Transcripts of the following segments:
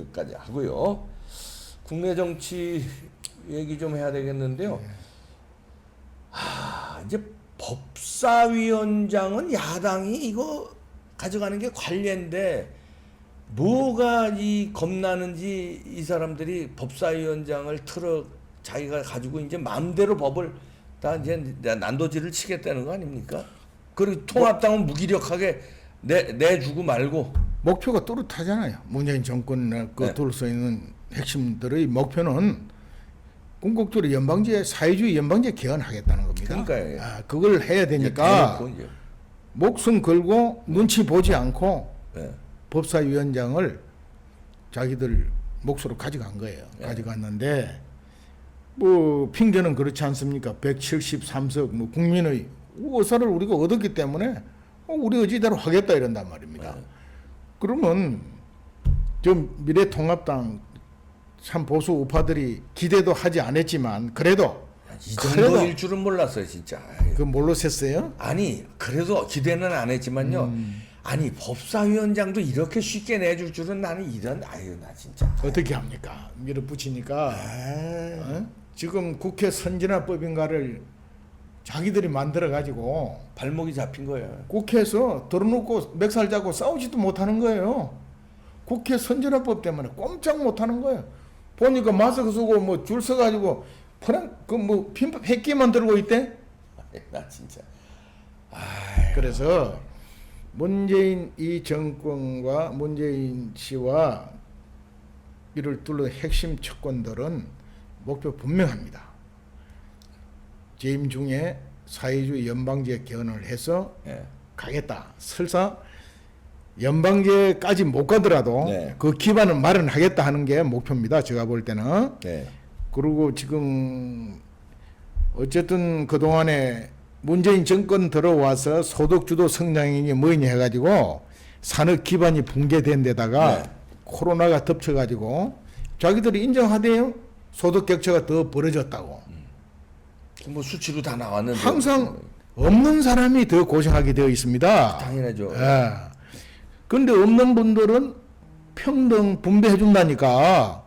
여기까지 하고요. 국내 정치 얘기 좀 해야 되겠는데요. 이제 법사위원장은 야당이 이거 가져가는 게 관례인데 뭐가 이 겁나는지 이 사람들이 법사위원장을 자기가 가지고 이제 마음대로 법을 다 이제 난도질을 치겠다는 거 아닙니까? 그리고 통합당은 무기력하게 내주고 말고 목표가 뚜렷하잖아요. 문재인 정권 그 둘러싸이는 핵심들의 목표는 궁극적으로 사회주의 연방제 개헌하겠다는 겁니다. 그러니까 그걸 해야 되니까 목숨 걸고 눈치 보지 않고 법사위원장을 자기들 몫으로 가져간 거예요. 가져갔는데 뭐 핑계는 그렇지 않습니까? 173석 뭐 국민의 의사를 우리가 얻었기 때문에 우리 의지대로 하겠다 이런단 말입니다. 그러면 좀 미래통합당 참 보수 우파들이 기대도 하지 않았지만 그래도 이 정도일 줄은 몰랐어요 진짜. 그 뭘로 셌어요? 아니 그래도 기대는 안 했지만요. 아니 법사위원장도 이렇게 쉽게 내줄 줄은 나는 나 진짜 어떻게 합니까? 밀어붙이니까 지금 국회 선진화법인가를 자기들이 만들어 가지고 발목이 잡힌 거예요. 국회에서 들어놓고 멱살 잡고 싸우지도 못하는 거예요. 국회 선진화법 때문에 꼼짝 못하는 거예요. 보니까 마스크 쓰고 뭐 줄 서가지고 그뭐 햇기만 들고 있대. 나 진짜. 그래서 문재인 이 정권과 문재인 씨와 이를 둘러 핵심 척권들은 목표 분명합니다. 재임 중에 사회주의 연방제 개헌을 해서 가겠다. 설사 연방제까지 못 가더라도 그 기반은 마련하겠다 하는 게 목표입니다. 제가 볼 때는. 그리고 지금 어쨌든 그동안에 문재인 정권 들어와서 소득주도 성장이 뭐니 해가지고 산업 기반이 붕괴된 데다가 코로나가 덮쳐가지고 자기들이 인정하대요. 소득 격차가 더 벌어졌다고. 뭐 수치로 다 나왔는데 항상 없는 사람이 더 고생하게 되어 있습니다. 당연하죠. 그런데 없는 분들은 평등 분배해 준다니까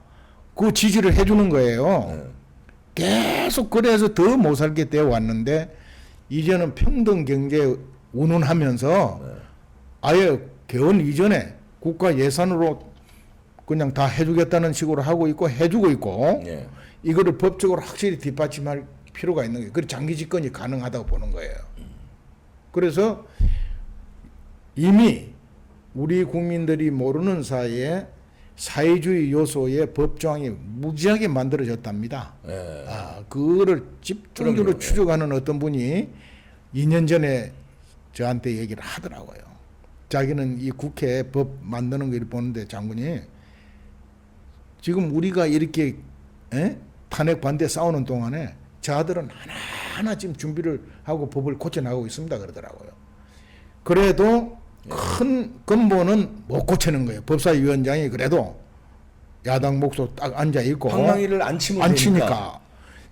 그 지지를 해주는 거예요. 계속 그래서 더 못 살게 되어 왔는데 이제는 평등 경제 운운하면서 아예 개헌 이전에 국가 예산으로 그냥 다 해주겠다는 식으로 하고 있고 해주고 있고 이거를 법적으로 확실히 뒷받침할 필요가 있는 거예요. 그래서 장기 집권이 가능하다고 보는 거예요. 그래서 이미 우리 국민들이 모르는 사이에 사회주의 요소의 법조항이 무지하게 만들어졌답니다. 그거를 집중적으로 추적하는 어떤 분이 2년 전에 저한테 얘기를 하더라고요. 자기는 이 국회 법 만드는 걸 보는데 장군이 지금 우리가 이렇게 탄핵 반대 싸우는 동안에 저들은 하나하나 지금 준비를 하고 법을 고쳐나가고 있습니다 그러더라고요. 그래도 큰 근본은 못 고치는 거예요. 법사위원장이 그래도 야당 몫으로 딱 앉아있고 방망이를 안 치니까.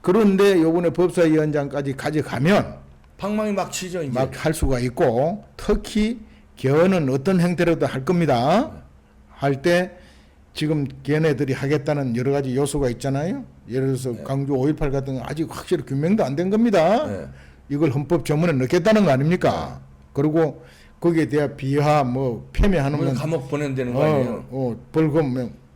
그런데 요번에 법사위원장까지 가져가면 방망이 막 치죠 이제. 막 할 수가 있고 특히 개헌은 어떤 형태로도 할 겁니다. 할 때 지금 걔네들이 하겠다는 여러 가지 요소가 있잖아요. 예를 들어서 강조 5.18 같은 거 아직 확실히 규명도 안 된 겁니다. 이걸 헌법 전문에 넣겠다는 거 아닙니까? 그리고 거기에 대한 비하 뭐 폄훼하는 감옥 보낸다는 거 아니에요? 벌금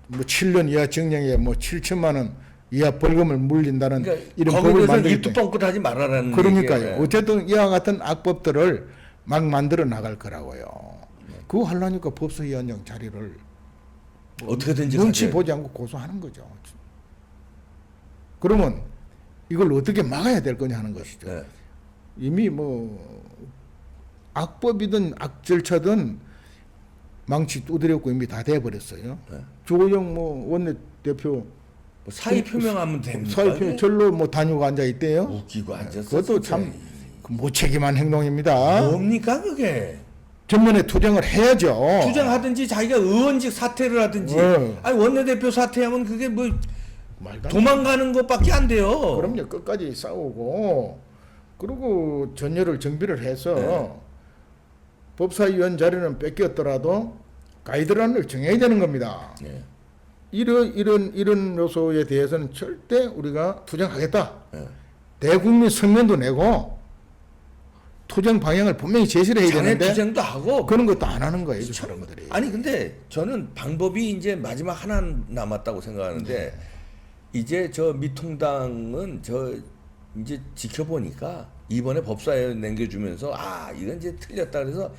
뭐 7년 이하 징역에 뭐 7천만 원 이하 벌금을 물린다는 이런 법을 만들기 입도 뻥끗하지 말아라는 그러니까요. 얘기예요. 어쨌든 이와 같은 악법들을 막 만들어 나갈 거라고요. 그거 하려니까 법사위원장 자리를 어떻게든지 눈치 보지 않고 고소하는 거죠. 그러면 이걸 어떻게 막아야 될 거냐 하는 것이죠. 이미 뭐 악법이든 악절차든 망치 두드렸고 이미 다 돼버렸어요. 조영 뭐 원내대표 뭐 사의 표명하면 됩니까? 사의 표명 절로 뭐 다니고 앉아 있대요. 웃기고 앉았어. 그것도 참 무책임한 행동입니다. 뭡니까 그게? 전면에 투쟁을 해야죠. 투쟁하든지 자기가 의원직 사퇴를 하든지. 아니 원내대표 사퇴하면 그게 뭐 도망가는 것밖에 안 돼요. 그럼요. 끝까지 싸우고 그리고 전열을 정비를 해서 법사위원 자리는 뺏겼더라도 가이드라인을 정해야 되는 겁니다. 이런 요소에 대해서는 절대 우리가 투쟁하겠다. 예. 대국민 성명도 내고 투쟁 방향을 분명히 제시를 해야 장애 되는데 투쟁도 하고 그런 것도 안 하는 거예요, 이 사람들이. 아니 근데 저는 방법이 이제 마지막 하나 남았다고 생각하는데 이제 저 미통당은 저 이제 지켜보니까 이번에 법사위원 남겨주면서 아 이건 이제 틀렸다 그래서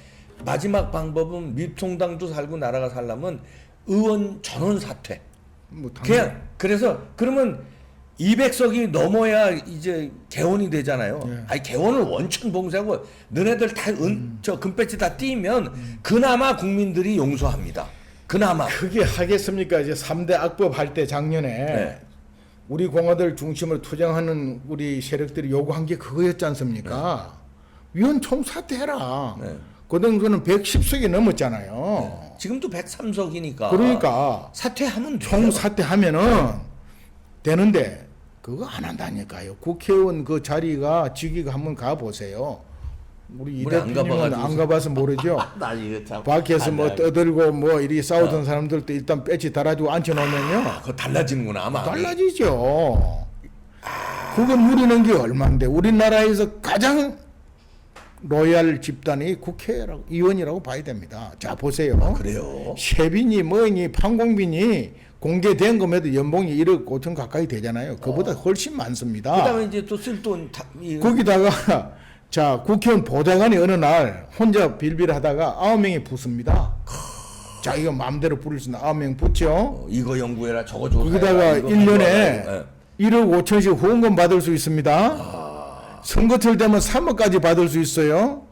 마지막 방법은 미통당도 살고 나라가 살려면 의원 전원 사퇴. 뭐 그냥 그래서 그러면 200석이 넘어야 이제 개원이 되잖아요. 예. 아니 개원을 원천 봉쇄하고 너네들 다 저 금배지 다 띄면 그나마 국민들이 용서합니다. 그나마. 그게 하겠습니까? 이제 3대 악법 할 때 작년에 네. 우리 공화들 중심으로 투쟁하는 우리 세력들이 요구한 게 그거였지 않습니까? 위원 총사퇴해라. 네. 그 당시에는 110석이 넘었잖아요. 지금도 103석이니까. 그러니까 사퇴하면 돼요. 총사퇴하면은 되는데 그거 안 한다니까요. 국회의원 그 자리가 직위가 한번 가 보세요. 우리 이 우리 안 대표님은 가봐가지고. 안 가봐서 모르죠. 나 이거 참. 밖에서 뭐 달라요. 떠들고 뭐 이리 싸우던 사람들도 일단 배치 달아주고 앉혀놓으면요. 그거 달라지는구나 아마. 달라지죠. 그거 누리는 게 얼마인데 우리나라에서 가장 로얄 집단이 국회라고 의원이라고 봐야 됩니다. 자 보세요. 그래요. 세빈이 뭐니 판공빈이 공개된 것에도 연봉이 1억 5천 가까이 되잖아요. 그보다 훨씬 많습니다. 그다음에 이제 또 쓸 돈 거기다가 자 국회의원 보좌관이 어느 날 혼자 빌빌하다가 9명이 붙습니다. 자 이거 마음대로 부를 수 있는 9명 붙죠. 이거 연구해라 저거 조사해라. 거기다가 이거 1년에 가져와라. 1억 5천씩 후원금 받을 수 있습니다. 선거철 되면 3억까지 받을 수 있어요.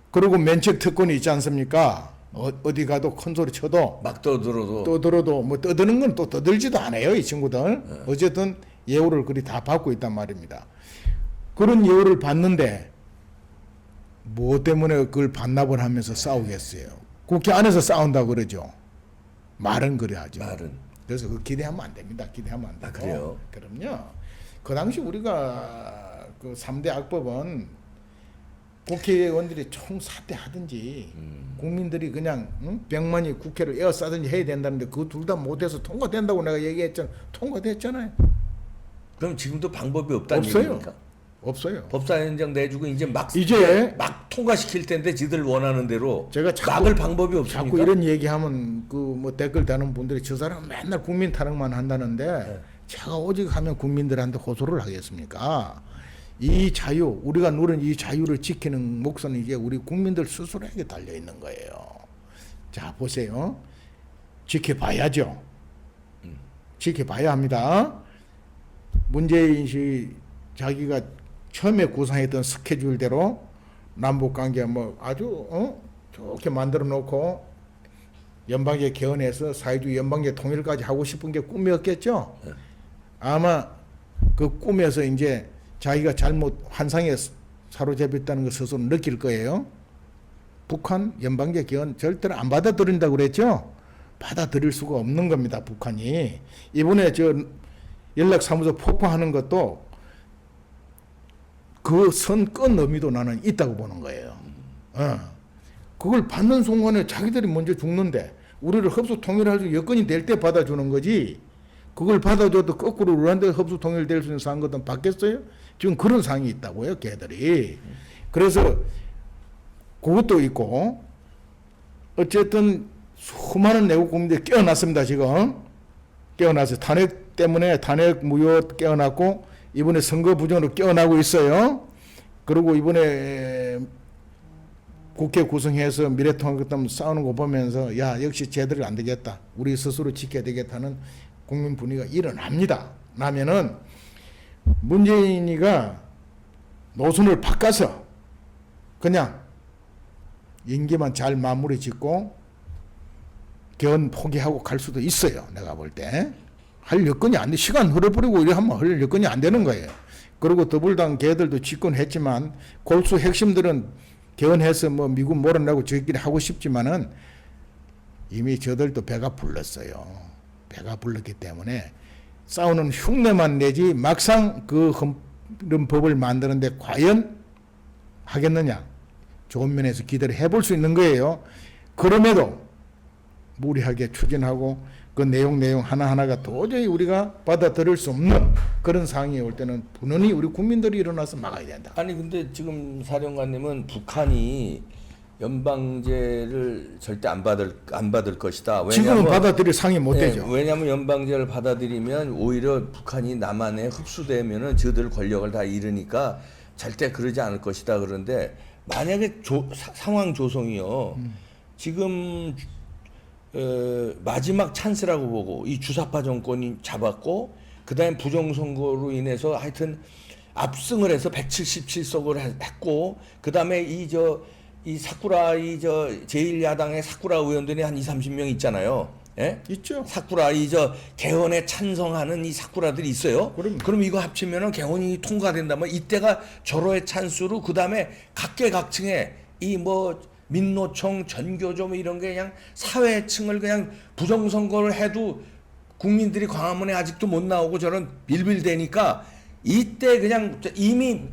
그리고 면책 특권이 있지 않습니까? 어디 가도 큰 소리 쳐도 막 떠들어도 떠들어도 뭐 떠드는 건 또 떠들지도 않아요 이 친구들. 어쨌든 예우를 그리 다 받고 있단 말입니다. 그런 예우를 받는데 뭐 때문에 그걸 반납을 하면서 싸우겠어요. 국회 안에서 싸운다고 그러죠. 말은 그래 하죠. 말은. 그래서 그 기대하면 안 됩니다. 기대하면 안 되고. 아, 그래요? 그럼요. 그 당시 우리가 그 3대 악법은 국회의원들이 총사퇴하든지 국민들이 그냥 100만이 국회를 에워싸든지 해야 된다는데 그 둘 다 못해서 통과된다고 내가 얘기했잖아요. 통과됐잖아요. 그럼 지금도 방법이 없다는 없어요. 얘기입니까? 없어요. 법사위원장 내주고 이제 막 통과시킬 텐데 지들 원하는 대로 제가 자꾸, 막을 방법이 없습니까? 자꾸 이런 얘기하면 그 뭐 댓글 다는 분들이 저 사람 맨날 국민 타령만 한다는데 네. 제가 오직 하면 국민들한테 호소를 하겠습니까? 이 자유 우리가 누린 이 자유를 지키는 몫은 이제 우리 국민들 스스로에게 달려 있는 거예요. 자 보세요. 지켜봐야죠. 지켜봐야 합니다. 문재인 씨 자기가 처음에 구상했던 스케줄대로 남북 관계 뭐 아주 좋게 만들어 놓고 연방제 개헌해서 사회주의 연방제 통일까지 하고 싶은 게 꿈이었겠죠. 아마 그 꿈에서 이제 자기가 잘못 환상에 사로잡혔다는 걸 스스로 느낄 거예요. 북한 연방제 개헌 절대로 안 받아들인다고 그랬죠. 받아들일 수가 없는 겁니다. 북한이. 이번에 저 연락사무소 폭파하는 것도 그 선 끈 의미도 나는 있다고 보는 거예요. 그걸 받는 순간에 자기들이 먼저 죽는데 우리를 흡수 통일할 수 여건이 될 때 받아주는 거지. 그걸 받아줘도 거꾸로 우리한테 흡수 통일될 수 있는 상황거든 받겠어요? 지금 그런 상황이 있다고요, 걔들이. 그래서 그것도 있고 어쨌든 수많은 내국 국민들이 깨어났습니다. 지금 깨어나서 탄핵 때문에 탄핵 무효 깨어났고 이번에 선거 부정으로 깨어나고 있어요. 그리고 이번에 국회 구성해서 미래통합당 싸우는 거 보면서 야 역시 쟤들이 안 되겠다. 우리 스스로 지켜야 되겠다는 국민 분위기가 일어납니다. 나면은 문재인이가 노선을 바꿔서 그냥 임기만 잘 마무리 짓고 개헌 포기하고 갈 수도 있어요. 내가 볼 때. 할 여건이 안 돼. 시간 흘러버리고 이래 하면 할 여건이 안 되는 거예요. 그리고 더불당 걔들도 집권했지만 골수 핵심들은 개헌해서 뭐 미국 몰아내고 저희끼리 하고 싶지만은 이미 저들도 배가 불렀어요. 배가 불렀기 때문에 싸우는 흉내만 내지 막상 그 그런 법을 만드는데 과연 하겠느냐. 좋은 면에서 기대를 해볼 수 있는 거예요. 그럼에도 무리하게 추진하고 그 내용 하나하나가 도저히 우리가 받아들일 수 없는 그런 상황이 올 때는 분원히 우리 국민들이 일어나서 막아야 된다. 아니 근데 지금 사령관님은 북한이 연방제를 절대 안 받을 것이다. 지금은 받아들일 상황이 못 되죠. 왜냐하면 연방제를 받아들이면 오히려 북한이 남한에 흡수되면은 저들 권력을 다 잃으니까 절대 그러지 않을 것이다. 그런데 만약에 상황 조성이요. 지금 마지막 찬스라고 보고 이 주사파 정권이 잡았고 그다음에 부정선거로 인해서 하여튼 압승을 해서 177석을 했고 그다음에 이 사쿠라 제1야당의 사쿠라 의원들이 한 20-30명 있잖아요. 예? 있죠. 사쿠라 개헌에 찬성하는 이 사쿠라들이 있어요. 그럼 이거 합치면은 개헌이 통과된다면 이때가 절호의 찬스로 그다음에 각계각층에 이 민노총, 전교조 이런 게 그냥 사회층을 그냥 부정선거를 해도 국민들이 광화문에 아직도 못 나오고 저런 빌빌대니까 이때 그냥 이미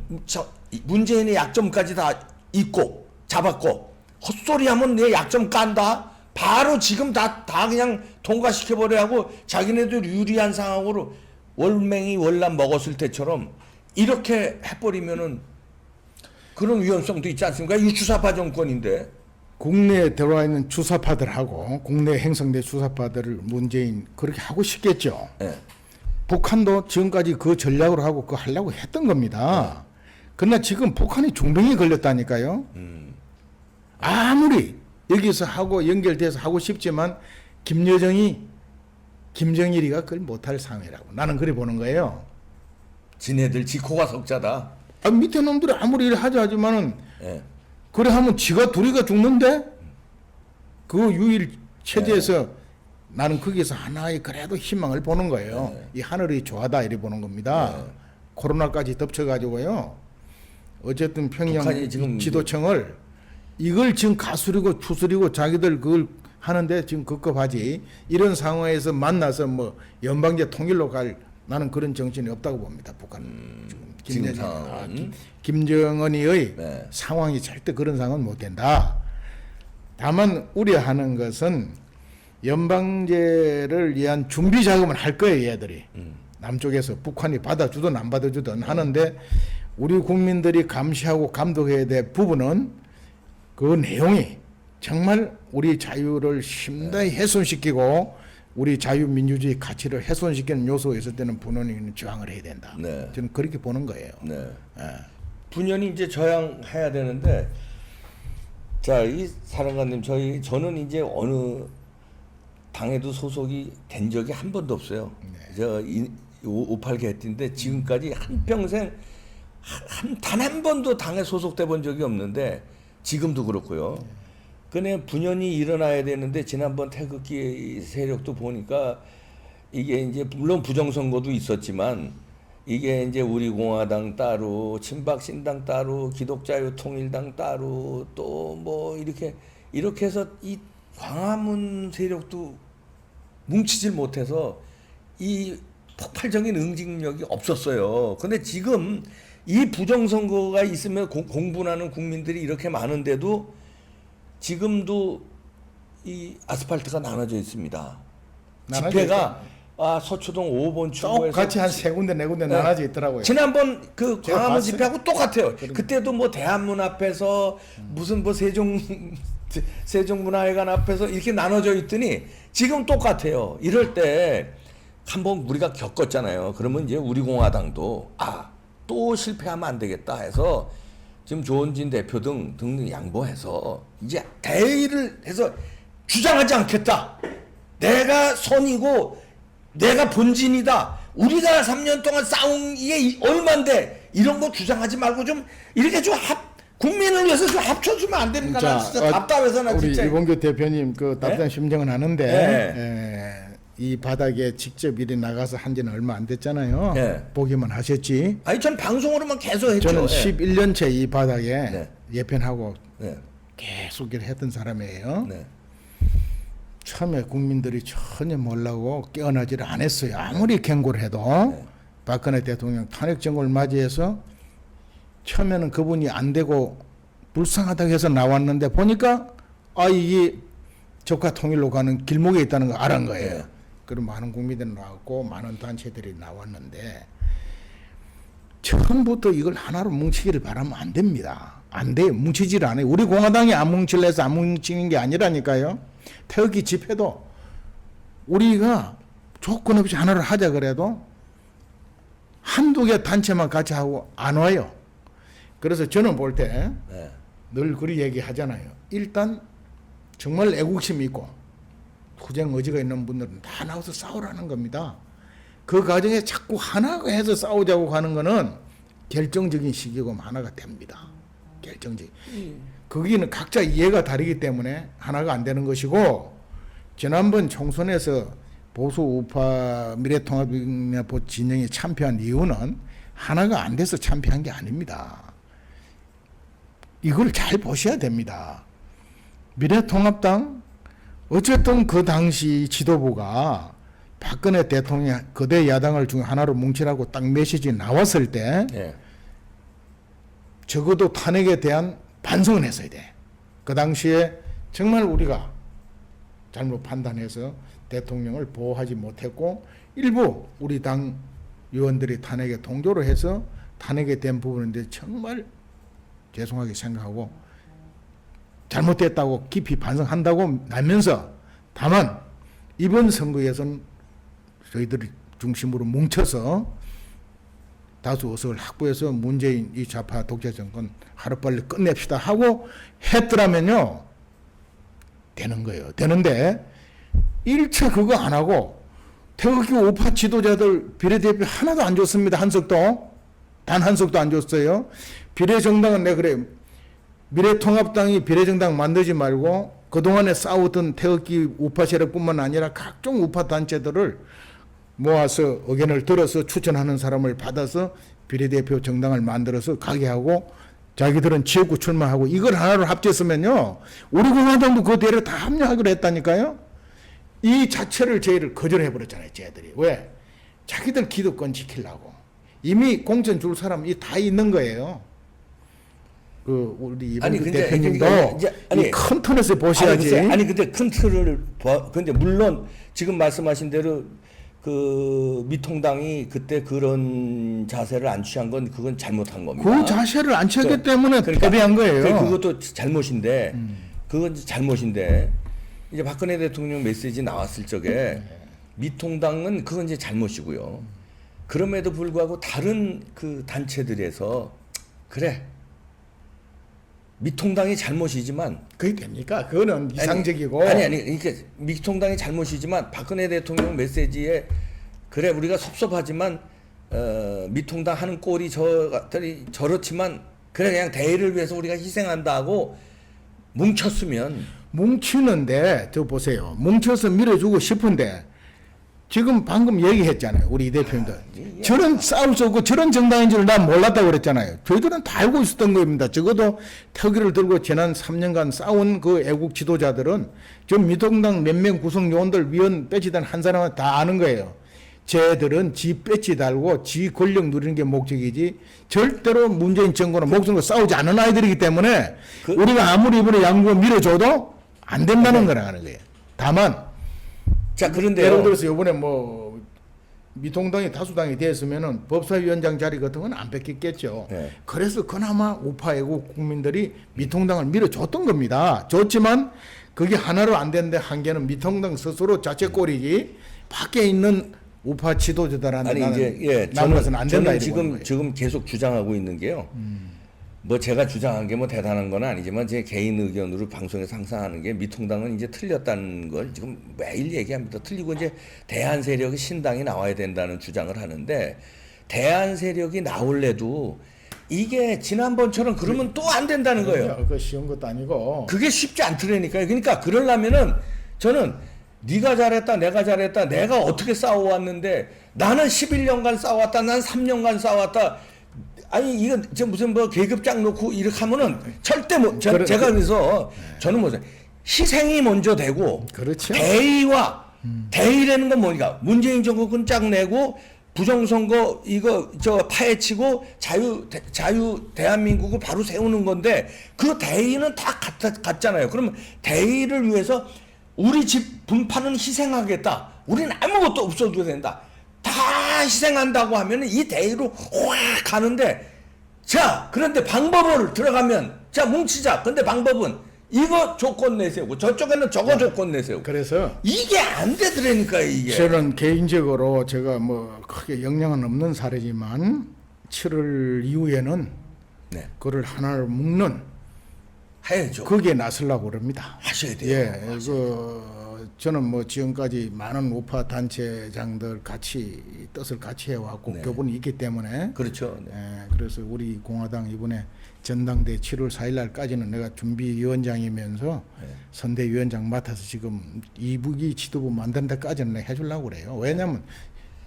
문재인의 약점까지 다 잊고 잡았고 헛소리하면 내 약점 깐다. 바로 지금 다 그냥 통과시켜버려 하고 자기네들 유리한 상황으로 월맹이 월남 먹었을 때처럼 이렇게 해버리면은 그런 위험성도 있지 않습니까? 이 주사파 정권인데. 국내에 들어와 있는 주사파들하고 국내에 행성된 주사파들을 문재인 그렇게 하고 싶겠죠. 네. 북한도 지금까지 그 전략으로 하고 그거 하려고 했던 겁니다. 그러나 지금 북한이 중병이 걸렸다니까요. 아무리 여기서 하고 연결돼서 하고 싶지만 김정일이가 그걸 못할 상황이라고 나는 그래 보는 거예요. 지네들 지코가 석자다. 밑에 놈들이 아무리 이래 하자지만은 예. 그래 하면 둘이가 죽는데 그 유일 체제에서 나는 거기서 하나의 그래도 희망을 보는 거예요. 이 하늘이 좋아다 이래 보는 겁니다. 코로나까지 덮쳐가지고요. 어쨌든 평양 지금 지도청을 이걸 지금 가수리고 추스리고 자기들 그걸 하는데 지금 급급하지. 이런 상황에서 만나서 연방제 통일로 갈 나는 그런 정신이 없다고 봅니다. 북한은 김정은이의 상황이 절대 그런 상황은 못 된다. 다만 우려하는 것은 연방제를 위한 준비 작업은 할 거예요, 얘들이. 남쪽에서 북한이 받아주든 안 받아주든 하는데 우리 국민들이 감시하고 감독해야 될 부분은 그 내용이 정말 우리 자유를 심하게 훼손시키고 우리 자유민주주의 가치를 훼손시키는 요소가 있을 때는 분원이 저항을 해야 된다. 네. 저는 그렇게 보는 거예요. 네. 분연히 이제 저항해야 되는데, 자, 이 사령관님, 저는 이제 어느 당에도 소속이 된 적이 한 번도 없어요. 저 5.18 개띠인데 지금까지 한평생 단 한 번도 당에 소속돼 본 적이 없는데 지금도 그렇고요. 근데 분연히 일어나야 되는데 지난번 태극기 세력도 보니까 이게 이제 물론 부정선거도 있었지만 이게 이제 우리공화당 따로 친박신당 따로 기독자유통일당 따로 또 이렇게 해서 이 광화문 세력도 뭉치질 못해서 이 폭발적인 응징력이 없었어요. 근데 지금 이 부정선거가 있으면 공분하는 국민들이 이렇게 많은데도 지금도 이 아스팔트가 나눠져 있습니다. 집회가 서초동 5번 출구에서 똑같이 한 세 군데 네 군데 나눠져 있더라고요. 지난번 그 광화문 집회하고 똑같아요. 그때도 대한문 앞에서 무슨 세종문화회관 앞에서 이렇게 나눠져 있더니 지금 똑같아요. 이럴 때 한번 우리가 겪었잖아요. 그러면 이제 우리공화당도 또 실패하면 안 되겠다 해서 지금 조원진 대표 등등 양보해서 이제 대의를 해서 주장하지 않겠다. 내가 선이고 내가 본진이다. 우리가 3년 동안 싸운 이게 얼만데 이런 거 주장하지 말고 좀 이렇게 좀 국민을 위해서 좀 합쳐주면 안 됩니까? 나 진짜 답답해서 나 진짜. 우리 이봉규 대표님 그 답답한 심정은 아는데 이 바닥에 직접 일이 나가서 한지는 얼마 안 됐잖아요. 보기만 하셨지. 아니 전 방송으로만 계속 했죠. 저는 11년째 이 바닥에 예편하고 계속 일을 했던 사람이에요. 처음에 국민들이 전혀 몰라고 깨어나지를 안 했어요. 아무리 경고를 해도 박근혜 대통령 탄핵 정권을 맞이해서 처음에는 그분이 안 되고 불쌍하다고 해서 나왔는데 보니까 이게 적화 통일로 가는 길목에 있다는 거 알은 거예요. 그런 많은 국민들이 나왔고 많은 단체들이 나왔는데 처음부터 이걸 하나로 뭉치기를 바라면 안 됩니다. 안 돼요. 뭉치질 않아요. 우리 공화당이 안 뭉칠래서 안 뭉치는 게 아니라니까요. 태극기 집회도 우리가 조건 없이 하나를 하자 그래도 한두 개 단체만 같이 하고 안 와요. 그래서 저는 볼 때 늘 그리 얘기하잖아요. 일단 정말 애국심이 있고 투쟁 의지가 있는 분들은 다 나와서 싸우라는 겁니다. 그 과정에 자꾸 하나가 해서 싸우자고 하는 거는 결정적인 시기고 하나가 됩니다. 결정적인. 거기는 각자 이해가 다르기 때문에 하나가 안 되는 것이고 지난번 총선에서 보수 우파 미래통합 진영이 참패한 이유는 하나가 안 돼서 참패한 게 아닙니다. 이걸 잘 보셔야 됩니다. 미래통합당 어쨌든 그 당시 지도부가 박근혜 대통령 거대 야당을 중 하나로 뭉치라고 딱 메시지 나왔을 때 적어도 탄핵에 대한 반성은 했어야 돼. 그 당시에 정말 우리가 잘못 판단해서 대통령을 보호하지 못했고 일부 우리 당 의원들이 탄핵에 동조를 해서 탄핵에 된 부분인데 정말 죄송하게 생각하고 잘못됐다고 깊이 반성한다고 나면서 다만 이번 선거에서는 저희들이 중심으로 뭉쳐서 다수 의석을 확보해서 문재인 이 좌파 독재 정권 하루빨리 끝냅시다 하고 했더라면요 되는 거예요. 되는데 일체 그거 안 하고 태극기 우파 지도자들 비례대표 하나도 안 줬습니다. 한 석도 단 한 석도 안 줬어요. 비례정당은 내가 그래 미래통합당이 비례정당 만들지 말고 그동안에 싸우던 태극기 우파 세력뿐만 아니라 각종 우파 단체들을 모아서 의견을 들어서 추천하는 사람을 받아서 비례대표 정당을 만들어서 가게 하고 자기들은 지역구 출마하고 이걸 하나로 합쳤으면요 우리 공화당도 그 대로 다 합류하기로 했다니까요. 이 자체를 저희를 거절해버렸잖아요. 쟤들이 왜? 자기들 기득권 지키려고 이미 공천 줄 사람이 다 있는 거예요. 그 우리 이번 대표님도 이 큰 틀에서 보셔야지. 근데 큰 틀을 근데 물론 지금 말씀하신 대로 그 미통당이 그때 그런 자세를 안 취한 건 그건 잘못한 겁니다. 그 자세를 안 취했기 때문에 패배한 거예요. 그것도 잘못인데 그건 잘못인데 이제 박근혜 대통령 메시지 나왔을 적에 미통당은 그건 이제 잘못이고요. 그럼에도 불구하고 다른 그 단체들에서 그래. 미통당이 잘못이지만 그게 됩니까? 그거는 이상적이고 그러니까 미통당이 잘못이지만 박근혜 대통령 메시지에 그래 우리가 섭섭하지만 미통당 하는 꼴이 저렇지만 그래 그냥 대의를 위해서 우리가 희생한다 하고 뭉쳤으면 뭉치는데 저 보세요. 뭉쳐서 밀어주고 싶은데 지금 방금 얘기했잖아요. 우리 이 대표님도 저런 싸울 수 없고 저런 정당인 줄 난 몰랐다고 그랬잖아요. 저희들은 다 알고 있었던 겁니다. 적어도 태극기를 들고 지난 3년간 싸운 그 애국 지도자들은 저 미통당 몇 명 구성 요원들 위원 배치단 한 사람은 다 아는 거예요. 쟤들은 지 배치 달고 지 권력 누리는 게 목적이지 절대로 문재인 정권은 목숨으로 싸우지 않은 아이들이기 때문에 우리가 아무리 이번에 양국을 밀어줘도 안 된다는 거라는 거예요. 다만 자, 그런데요. 예를 들어서 이번에 뭐 미통당이 다수당이 됐으면은 법사위원장 자리 같은 건 안 뺏겼겠죠. 네. 그래서 그나마 우파 애국 국민들이 미통당을 밀어줬던 겁니다. 좋지만 그게 하나로 안 되는데 한계는 미통당 스스로 자체 꼴이지 밖에 있는 우파 지도자들한테 남아서는 안 된다. 지금 계속 주장하고 있는 게요. 뭐 제가 주장한 게 뭐 대단한 건 아니지만 제 개인 의견으로 방송에서 항상 하는 게 미통당은 이제 틀렸다는 걸 지금 매일 얘기합니다. 틀리고 이제 대한 세력이 신당이 나와야 된다는 주장을 하는데 대한 세력이 나올래도 이게 지난번처럼 그러면 또 안 된다는 거예요. 그거 쉬운 것도 아니고. 그게 쉽지 않더라니까요. 그러니까 그러려면은 저는 네가 잘했다, 내가 잘했다, 내가 어떻게 싸워왔는데 나는 11년간 싸워왔다, 난 3년간 싸워왔다. 아니 이건 무슨 뭐 계급장 놓고 이렇게 하면은 절대 뭐 제가 그래서 저는 뭐죠 희생이 먼저 되고 그렇죠. 대의라는 건 뭐니까 문재인 정권 짝 내고 부정선거 이거 파헤치고 자유 대한민국을 바로 세우는 건데 그 대의는 다 같잖아요. 그러면 대의를 위해서 우리 집 분파는 희생하겠다. 우리는 아무것도 없어도 된다. 다 희생한다고 하면 이 대의로 확 가는데, 자, 그런데 방법을 들어가면, 자, 뭉치자. 근데 방법은 이거 조건 내세우고 저쪽에는 저거 조건 내세우고. 그래서 이게 안 되더라니까, 이게. 저는 개인적으로 제가 뭐 크게 영향은 없는 사례지만 7월 이후에는 네. 그걸 하나를 묶는 해야죠. 거기에 나서려고 그럽니다. 하셔야 돼요. 예, 저는 뭐 지금까지 많은 우파 단체장들 같이 뜻을 같이 해왔고 네. 교분이 있기 때문에 그렇죠. 네. 예, 그래서 우리 공화당 이번에 전당대 7월 4일 날까지는 내가 준비위원장이면서 네. 선대위원장 맡아서 지금 이북이 지도부 만드는 데까지는 내가 해주려고 그래요. 왜냐하면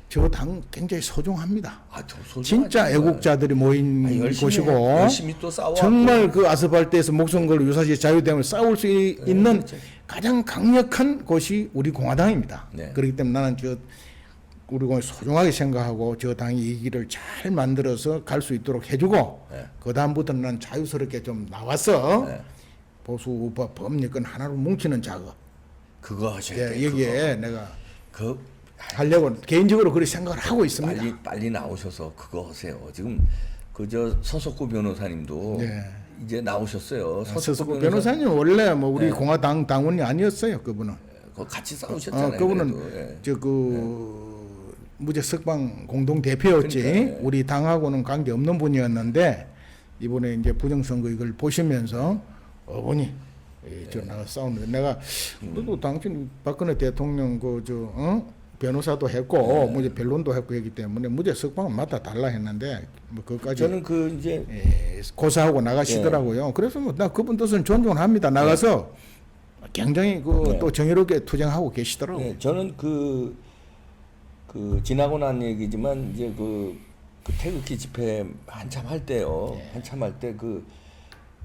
저 당 굉장히 소중합니다. 아, 저 소중하죠. 진짜 애국자들이 모인 곳이고 열심히 또 싸워. 정말 그 아스팔트에서 목숨 걸고 유사시 자유대항을 싸울 수 있는 그렇죠. 가장 강력한 곳이 우리 공화당입니다. 네. 그렇기 때문에 나는 우리 공화 소중하게 생각하고 저 당이 이 길을 잘 만들어서 갈 수 있도록 해주고 네. 그 다음부터는 난 자유스럽게 좀 나와서 네. 보수 우파 범여권 하나로 뭉치는 작업. 그거 하셔야 예, 돼요. 여기에 내가 그 하려고 개인적으로 그렇게 생각을 하고 있습니다. 빨리 나오셔서 그거 하세요. 지금 그 저 서석구 변호사님도 네. 이제 나오셨어요. 서석구 변호사님 원래 뭐 우리 네. 공화당 당원이 아니었어요. 그분은. 그거 같이 싸우셨잖아요. 그분은 그래도. 예. 무죄 석방 공동 대표였지. 그러니까, 우리 당하고는 관계 없는 분이었는데 이번에 이제 부정선거 이걸 보시면서 어머니 저 나가 싸우는데 내가 너도 당신 박근혜 대통령 변호사도 했고 무죄 변론도 했고 했기 때문에 무죄 석방은 맞다 달라 했는데 뭐 그까지 저는 그 이제 고사하고 나가시더라고요. 그래서 뭐 나 그분 뜻은 존중을 합니다. 나가서 굉장히 또 정의롭게 투쟁하고 계시더라고요. 네, 저는 그 지나고 난 얘기지만 이제 그 태극기 집회 한참 할 때요. 한참 할 때 그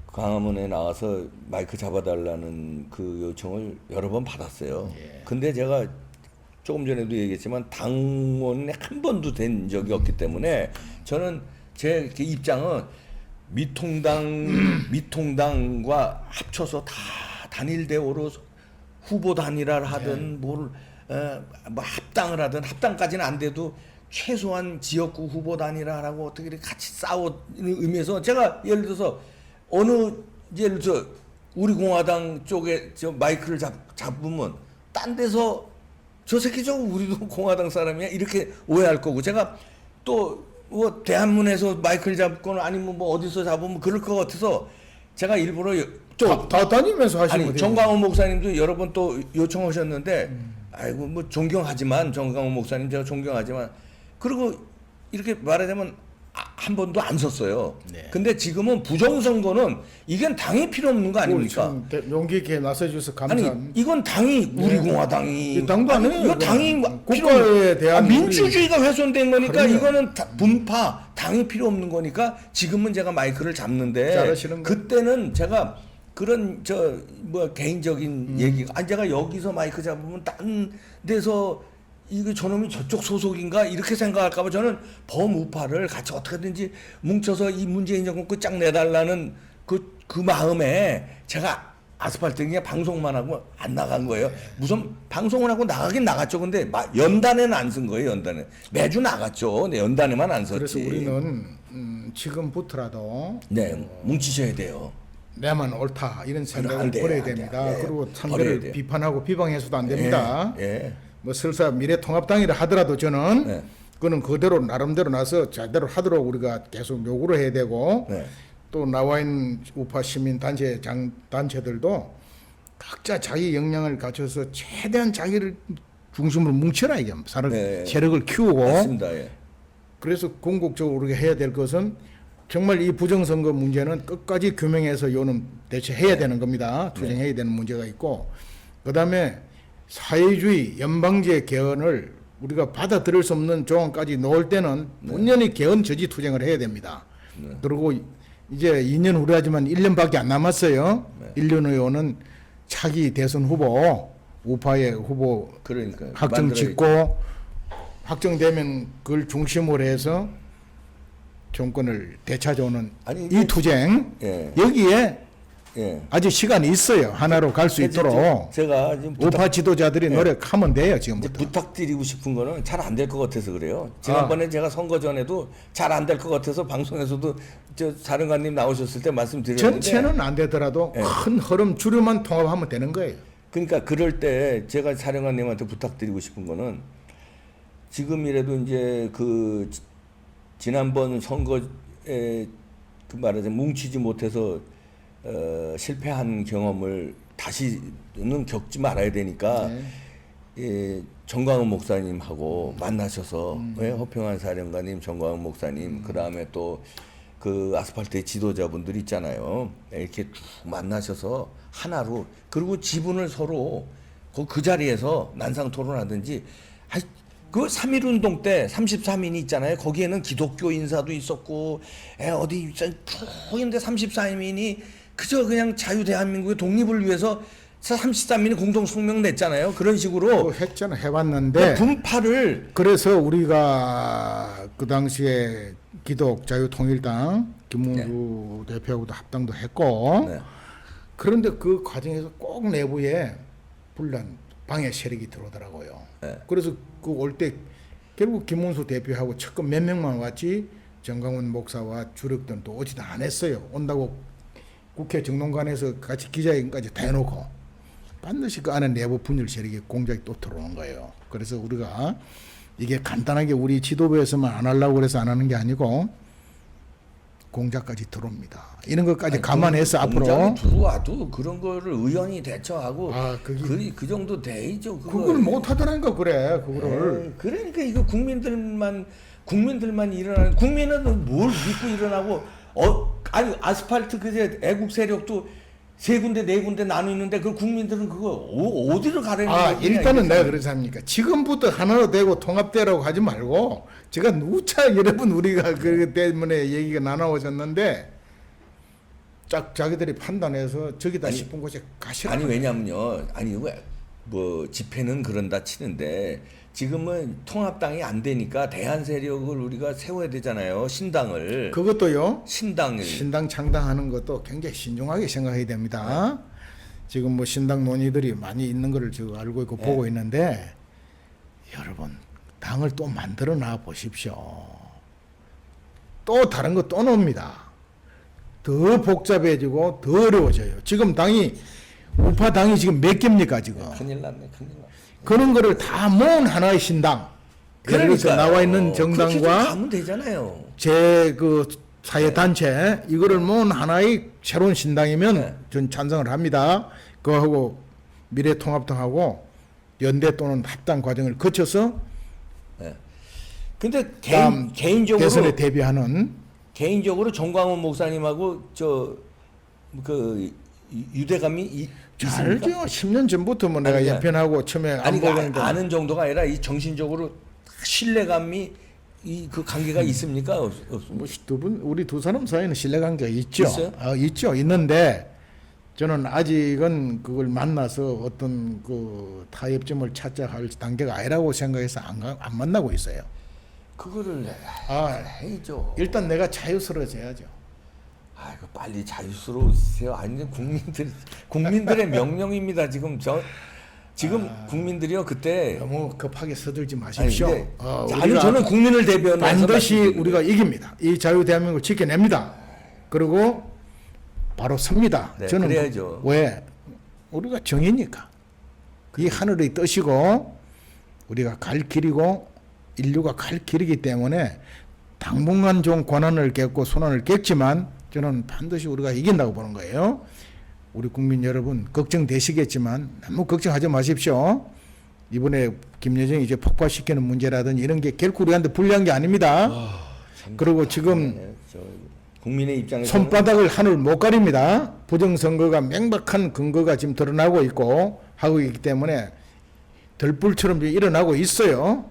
광화문에 나와서 마이크 잡아달라는 그 요청을 여러 번 받았어요. 근데 제가 조금 전에도 얘기했지만 당원에 한 번도 된 적이 없기 때문에 저는 제 입장은 미통당과 합쳐서 다 단일 대우로 후보 단일화를 하든 뭐 합당을 하든 합당까지는 안 돼도 최소한 지역구 후보 단일화라고 어떻게 이렇게 같이 싸우는 의미에서 제가 예를 들어서 예를 들어 우리 공화당 쪽에 저 마이크를 잡으면 딴 데서 저 새끼 저거 우리도 공화당 사람이야 이렇게 오해할 거고 제가 또 뭐 대한문에서 마이크를 잡거나 아니면 뭐 어디서 잡으면 그럴 것 같아서 제가 일부러 다 다니면서 하시면 돼요. 정광훈 목사님도 여러 번 또 요청하셨는데 아이고 뭐 존경하지만 정광훈 목사님 제가 존경하지만 그리고 이렇게 말하자면 한 번도 안 섰어요. 네. 근데 지금은 부정선거는 이건 당이 필요 없는 거 아닙니까? 용기 있게 나서주셔서 아니 감사합니다. 이건 당이 우리 공화당이 이 당도 아니, 아니에요. 이거 당이 국가에 대한 민주주의가 훼손된 거니까 그럼요. 이거는 분파 당이 필요 없는 거니까 지금은 제가 마이크를 잡는데 잘하시는 거. 그때는 제가 그런 개인적인 얘기가 제가 여기서 마이크 잡으면 딴 데서 이거 저놈이 저쪽 소속인가 이렇게 생각할까봐 저는 범우파를 같이 어떻게든지 뭉쳐서 이 문재인 정권 끝장 내달라는 그 마음에 제가 아스팔트 그냥 방송만 하고 안 나간 거예요. 무슨 방송을 하고 나가긴 나갔죠. 근데 연단에는 안 쓴 거예요. 연단에 매주 나갔죠. 근데 연단에만 안 썼지. 그래서 우리는 지금부터라도 뭉치셔야 돼요. 내만 옳다 이런 생각을 안 돼요, 버려야 안 돼요. 됩니다. 예, 그리고 버려야 상대를 돼요. 비판하고 비방해서도 안 됩니다. 예. 뭐 설사 미래통합당이라 하더라도 저는 네. 그거는 그대로 나름대로 나서 제대로 하도록 우리가 계속 요구를 해야 되고 네. 또 나와 있는 우파 시민 단체들도 각자 자기 역량을 갖춰서 최대한 자기를 중심으로 뭉쳐라 이게 네. 세력을 키우고 맞습니다. 예. 그래서 궁극적으로 우리가 해야 될 것은 정말 이 부정선거 문제는 끝까지 규명해서 요는 대처해야 되는 겁니다. 투쟁해야 되는 문제가 있고 그다음에 사회주의 연방제 개헌을 우리가 받아들일 수 없는 조항까지 놓을 때는 분명히 개헌 저지 투쟁을 해야 됩니다. 그리고 이제 2년 후라지만 1년밖에 안 남았어요. 1년 후에 오는 차기 대선 후보 우파의 후보 그러니까요. 확정 짓고 확정되면 그걸 중심으로 해서 정권을 되찾아오는 아니, 이 투쟁 예. 여기에 예. 아직 시간이 있어요. 하나로 갈 수 있도록. 제가 지금 우파 지도자들이 노력하면 돼요. 이제 지금부터. 부탁드리고 싶은 거는 잘 안 될 것 같아서 그래요. 지난번에 제가 선거 전에도 잘 안 될 것 같아서 방송에서도 저 사령관님 나오셨을 때 말씀드렸는데 전체는 안 되더라도 예. 큰 흐름 주류만 통합하면 되는 거예요. 그러니까 그럴 때 제가 사령관님한테 부탁드리고 싶은 거는 지금이라도 이제 그 지난번 선거에 그 말하자면 뭉치지 못해서 실패한 경험을 다시는 겪지 말아야 되니까 예, 정광훈 목사님하고 만나셔서 예, 허평한 사령관님, 정광훈 목사님, 그 다음에 또 그 아스팔트의 지도자분들 있잖아요. 이렇게 쭉 만나셔서 하나로 그리고 지분을 서로 그 자리에서 난상 토론하든지 그 3.1 운동 때 33인이 있잖아요. 거기에는 기독교 인사도 있었고 어디 푹인데 34인이 그저 그냥 자유 대한민국의 독립을 위해서 33인이 공동 성명 냈잖아요. 그런 식으로 했잖아. 해봤는데 분파를 그래서 우리가 그 당시에 기독자유통일당 김문수 대표하고도 합당도 했고 네. 그런데 그 과정에서 꼭 내부에 분란 방해 세력이 들어오더라고요. 네. 그래서 그 올 때 결국 김문수 대표하고 첫건 몇 명만 왔지 정강훈 목사와 주력들은 또 오지도 않았어요. 온다고 국회 정론관에서 같이 기자회견까지 다 해놓고 반드시 그 안에 내부 분열 세력이 공작이 또 들어오는 거예요. 그래서 우리가 이게 간단하게 우리 지도부에서만 안 하려고 그래서 안 하는 게 아니고 공작까지 들어옵니다. 이런 것까지 감안해서 앞으로 공작이 들어와도 그런 거를 의원이 대처하고 그게 그 정도 돼야죠. 그걸 못 하더라니까 그래. 그거를 그러니까 이거 국민들만 일어나는 국민은 뭘 믿고 일어나고 아니 아스팔트 그제 애국 세력도 세 군데 네 군데 나눠 있는데 그 국민들은 그거 어디로 가려는 거야? 일단은 내가 그러지 않습니까? 지금부터 하나로 되고 통합되라고 하지 말고 제가 누차 여러분 우리가 그 때문에 얘기가 나눠오셨는데 자기들이 판단해서 저기다 싶은 곳에 가시라. 아니 왜냐면요. 아니 뭐 집회는 그런다 치는데 지금은 통합당이 안 되니까 대한 세력을 우리가 세워야 되잖아요. 신당을. 그것도요. 신당을. 신당 창당하는 것도 굉장히 신중하게 생각해야 됩니다. 지금 뭐 신당 논의들이 많이 있는 거를 지금 알고 있고 보고 있는데 여러분 당을 또 만들어 놔 보십시오. 또 다른 거 또 나옵니다. 더 복잡해지고 더 어려워져요. 지금 당이 우파 당이 지금 몇 개입니까 지금? 큰일 났네. 그런 거를 다 모은 하나의 신당. 그래서 나와 있는 정당과 가면 되잖아요. 제 그 사회 단체 이거를 모은 하나의 새로운 신당이면 전 찬성을 합니다. 그거하고 미래통합당하고 연대 또는 합당 과정을 거쳐서 근데 다음 개인적으로 대선에 대비하는 정광훈 목사님하고 그 유대감이 알죠. 10년 전부터 뭐 내가 연편하고 처음에 안 보는데 아는 정도가 아니라 이 정신적으로 신뢰감이 그 관계가 있습니까? 뭐 우리 두 사람 사이는 신뢰관계가 있죠. 있어요? 있죠. 있는데 저는 아직은 그걸 만나서 어떤 그 타협점을 찾자 할 단계가 아니라고 생각해서 안 만나고 있어요. 그거를 해야죠. 일단 내가 자유스러워져야죠. 아이고 빨리 자유스러우세요. 아니 국민들의 명령입니다. 지금 국민들이요 그때 너무 급하게 서둘지 마십시오. 아니 저는 국민을 대변해서 반드시 우리가 이깁니다. 이 자유 대한민국을 지켜냅니다. 그리고 바로 섭니다. 네, 저는 그래야죠. 왜 우리가 정이니까 이 하늘의 뜻이고 우리가 갈 길이고 인류가 갈 길이기 때문에 당분간 좀 고난을 겪고 손안을 겪지만 저는 반드시 우리가 이긴다고 보는 거예요. 우리 국민 여러분 걱정되시겠지만 너무 걱정하지 마십시오. 이번에 김여정이 이제 폭파시키는 문제라든지 이런 게 결코 우리한테 불리한 게 아닙니다. 그리고 지금 국민의 입장에서 손바닥을 하늘 못 가립니다. 부정선거가 명백한 근거가 지금 드러나고 있고 하고 있기 때문에 들불처럼 일어나고 있어요.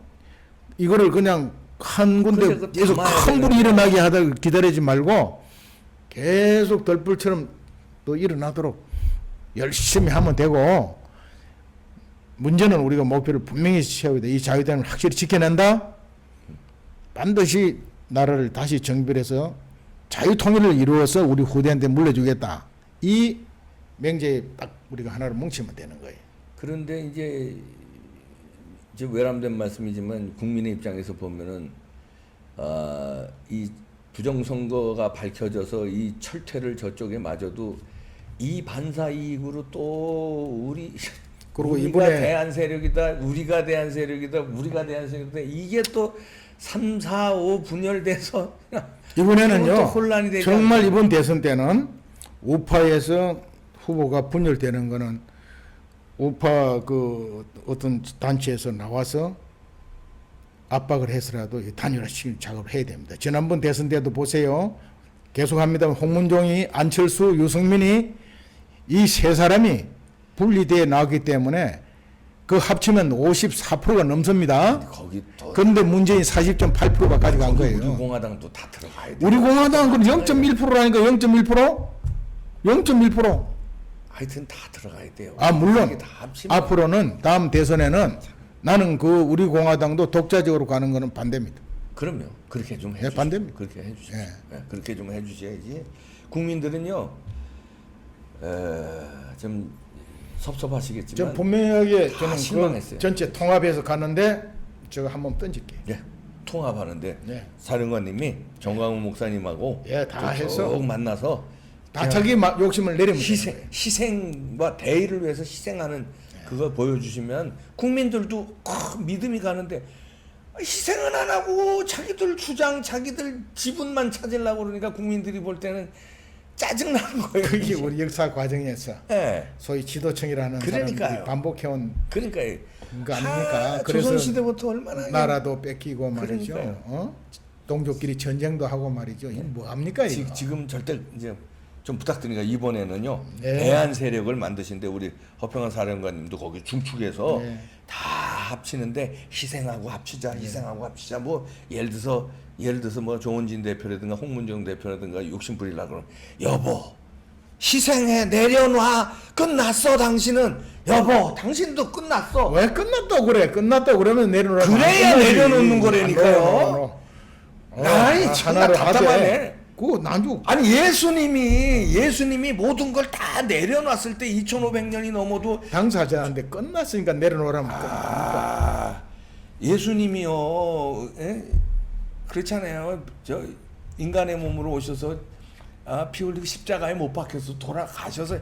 이거를 그냥 한 군데 계속 큰 불이 일어나게 하다 기다리지 말고 계속 들불처럼 또 일어나도록 열심히 하면 되고 문제는 우리가 목표를 분명히 세워야 돼. 이 자유대한민국을 확실히 지켜낸다. 반드시 나라를 다시 정비해서 자유통일을 이루어서 우리 후대한테 물려주겠다. 이 맹제에 딱 우리가 하나로 뭉치면 되는 거예요. 그런데 이제 외람된 말씀이지만 국민의 입장에서 보면은 이 부정선거가 밝혀져서 이 철퇴를 저쪽에 맞아도 이 반사 이익으로 또 그리고 우리가 이번에 대한 세력이다, 우리가 대한 세력이다, 우리가 대한 세력이다, 이게 또 3, 4, 5 분열돼서 이번에는요 또 혼란이 되지 정말 않습니까? 이번 대선 때는 우파에서 후보가 분열되는 거는 우파 그 어떤 단체에서 나와서 압박을 해서라도 단일화시키는 작업을 해야 됩니다. 지난번 대선 때도 보세요. 계속합니다. 홍문종이, 안철수, 유승민이 이 세 사람이 분리되어 나왔기 때문에 그 합치면 54%가 넘습니다. 거기 또 그런데 문재인 40.8%가 가져간 우리 거예요. 공화당도 다 들어가야 돼. 우리 공화당은 0.1%라니까 0.1%? 0.1%. 하여튼 다 들어가야 돼요. 아 물론 이게 다 합치면 앞으로는 다음 대선에는 나는 그 우리 공화당도 독자적으로 가는 거는 반대입니다. 그럼요. 그렇게 좀 네, 해주세요. 반대입니다. 그렇게 해주세요. 네. 네, 그렇게 좀 해주셔야지. 국민들은요, 좀 섭섭하시겠지만, 저 분명하게 다 저는 실망했어요. 그 전체 통합해서 가는데 제가 한번 던질게요. 예, 통합하는데 네. 사령관님이 정광훈 목사님하고 예, 다 쭉 해서 만나서 다 자기 욕심을 내리면 희생과 대의를 위해서 희생하는 그거 보여주시면 국민들도 믿음이 가는데 희생은 안 하고 자기들 주장, 자기들 지분만 찾으려고 그러니까 국민들이 볼 때는 짜증나는 거예요. 그게 우리 역사 과정에서 예. 소위 지도층이라는 그러니까요. 사람들이 반복해온 그러니까 거 아닙니까? 조선 시대부터 얼마나 나라도 뺏기고 말이죠. 그러니까요. 동족끼리 전쟁도 하고 말이죠. 이거 뭐 합니까 이거? 지금 절대 이제 좀 부탁드리니까 이번에는요 네. 대한 세력을 만드신데 우리 허평한 사령관님도 거기 중축해서 네. 다 합치는데 희생하고 합치자 뭐 예를 들어서 뭐 조원진 대표라든가 홍문정 대표라든가 욕심 부리려고 그러면 여보 희생해 내려놔 끝났어 당신은 여보 당신도 끝났어 왜 끝났다고 그래? 끝났다고 그러면 내려놓으라. 그래야 내려놓는 거라니까요. 아이 정말 답답하네. 그거 난주 아니 예수님이 모든 걸 다 내려놨을 때 2500년이 넘어도 당사자한테 끝났으니까 내려놓으라면 끝납니까? 예수님이요 그렇잖아요. 저 인간의 몸으로 오셔서 피 흘리고 십자가에 못 박혀서 돌아가셔서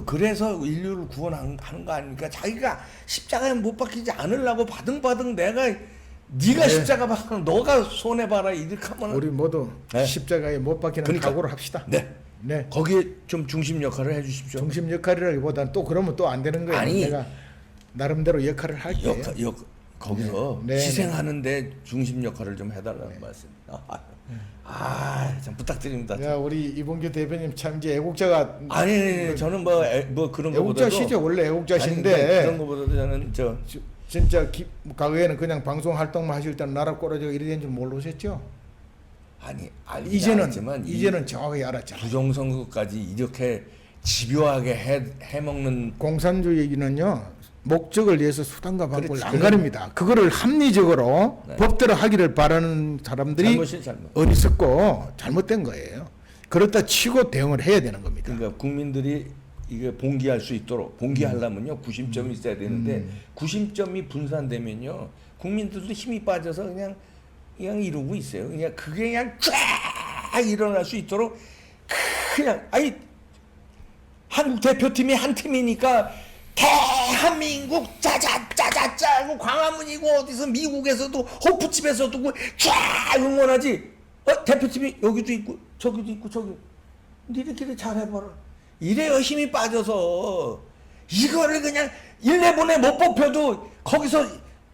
그래서 인류를 구원하는 거 아닙니까? 자기가 십자가에 못 박히지 않으려고 바등바등 내가 네가 네. 십자가 박으면 너가 손해 봐라 이렇게 하면 우리 모두 네. 십자가에 못 박히는 그러니까. 각오를 합시다. 네 네. 거기에 좀 중심 역할을 해주십시오. 중심 역할이라기보다는 또 그러면 또 안 되는 거예요. 아니. 내가 나름대로 역할을 할게요. 거기서 네. 희생하는데 중심 역할을 좀 해달라는 말씀. 참 부탁드립니다. 야, 우리 이봉규 대표님 참 이제 애국자가 아니 저는 뭐 그런 거보다도 애국자시죠. 원래 아니, 애국자신데 그런 거보다도 저는 진짜 과거에는 그냥 방송 활동만 하실 때는 나라 꼬라지고 이래 된 줄 모르셨죠? 이제는 정확하게 알았잖아요. 부정선거까지 이렇게 집요하게 해먹는 공산주의는요 목적을 위해서 수단과 방법을 그렇지, 안 가립니다. 그거를 합리적으로 네. 법대로 하기를 바라는 사람들이 잘못이 잘못. 어리석고 잘못된 거예요. 그렇다 치고 대응을 해야 되는 겁니다. 그러니까 국민들이 이게 봉기할 수 있도록 봉기하려면요 구심점이 있어야 되는데 구심점이 분산되면요 국민들도 힘이 빠져서 그냥 이러고 있어요. 그냥 그게 그냥 쫙 일어날 수 있도록 그냥 한국 대표팀이 한 팀이니까 대한민국 짜자짜자짜 광화문이고 어디서 미국에서도 호프집에서도 쫙 응원하지. 대표팀이 여기도 있고 저기도 있고 저기 니네끼리 잘해봐라. 이래요 힘이 빠져서 이거를 그냥 1내보내 못 뽑혀도 거기서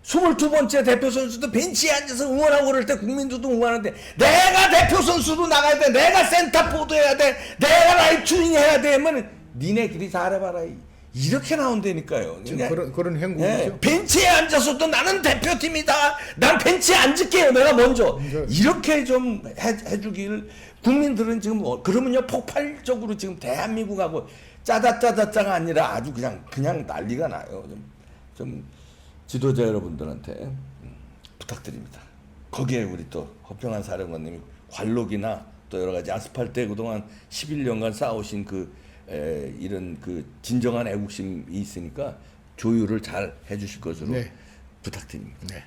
22번째 대표 선수도 벤치에 앉아서 응원하고 그럴 때 국민들도 응원하는데 내가 대표 선수로 나가야 돼 내가 센터포드 해야 돼 내가 라이트윙 해야 되면 니네끼리 잘해봐라 이렇게 나온다니까요. 지금 그런 행동이죠. 네, 벤치에 앉아서도 나는 대표팀이다. 난 벤치에 앉을게요. 내가 먼저. 이렇게 좀 해주길 국민들은 지금 그러면요 폭발적으로 지금 대한민국하고 짜다짜다짜가 아니라 아주 그냥 난리가 나요. 좀 지도자 여러분들한테 부탁드립니다. 거기에 우리 또 허평한 사령관님이 관록이나 또 여러 가지 아스팔트에 그동안 11년간 쌓아오신 그 이런 그 진정한 애국심이 있으니까 조율을 잘 해주실 것으로 네. 부탁드립니다. 네.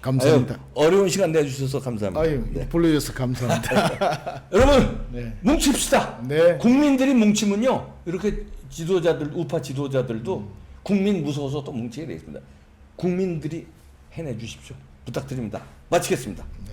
감사합니다. 아유, 어려운 시간 내주셔서 감사합니다. 아유, 네. 불러주셔서 감사합니다. 여러분 네. 뭉칩시다. 네. 국민들이 뭉치면요 이렇게 지도자들 우파 지도자들도 국민 무서워서 또 뭉치게 되겠습니다. 국민들이 해내 주십시오. 부탁드립니다. 마치겠습니다. 네.